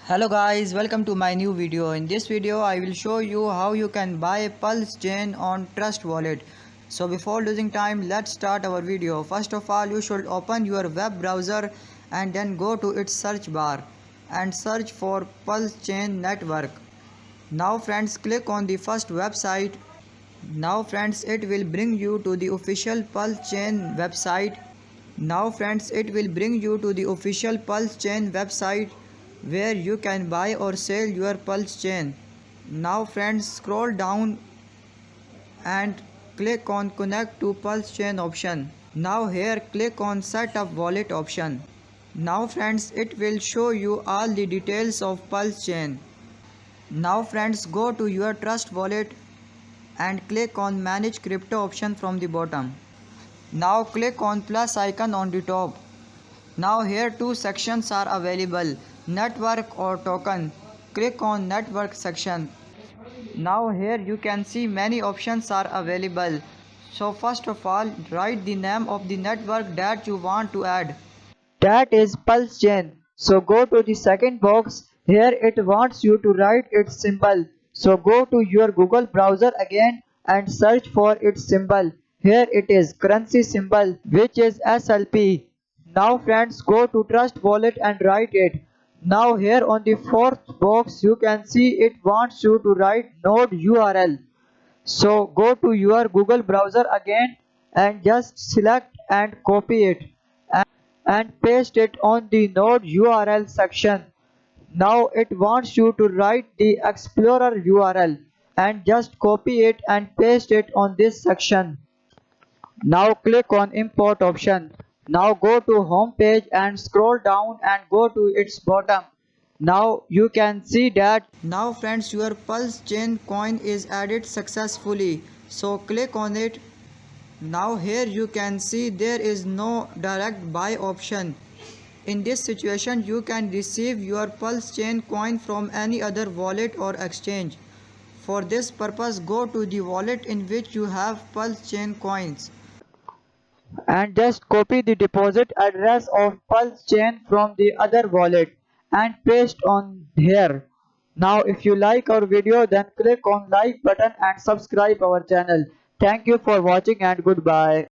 Hello guys, welcome to my new video. In this video I will show you how you can buy Pulse Chain on Trust Wallet. So before losing time, let's start our video. First of all, you should open your web browser and then go to its search bar and search for Pulse Chain Network. Now friends, click on the first website. Now friends, it will bring you to the official Pulse Chain website. Now friends, it will bring you to the official Pulse Chain website where you can buy or sell your Pulse Chain. Now friends, scroll down and click on Connect to Pulse Chain option. Now here click on Set up Wallet option. Now friends, it will show you all the details of Pulse Chain. Now friends, go to your Trust Wallet and click on Manage Crypto option from the bottom. Now click on plus icon on the top. Now here two sections are available, network or token. Click on network section. Now here you can see many options are available. So first of all, write the name of the network that you want to add. That is Pulse Chain. So go to the second box. Here it wants you to write its symbol. So go to your Google browser again and search for its symbol. Here it is, currency symbol, which is SLP. Now friends, go to Trust Wallet and write it. Now here on the fourth box you can see it wants you to write node URL. So go to your Google browser again and just select and copy it and paste it on the node URL section. Now it wants you to write the Explorer URL and just copy it and paste it on this section. Now click on import option. Now go to home page and scroll down and go to its bottom. Now you can see that now friends, your Pulse Chain coin is added successfully. So click on it. Now here you can see there is no direct buy option. In this situation you can receive your Pulse Chain coin from any other wallet or exchange. For this purpose, go to the wallet in which you have Pulse Chain coins and just copy the deposit address of Pulse Chain from the other wallet and paste on here. Now if you like our video, then click on like button and subscribe our channel. Thank you for watching and goodbye.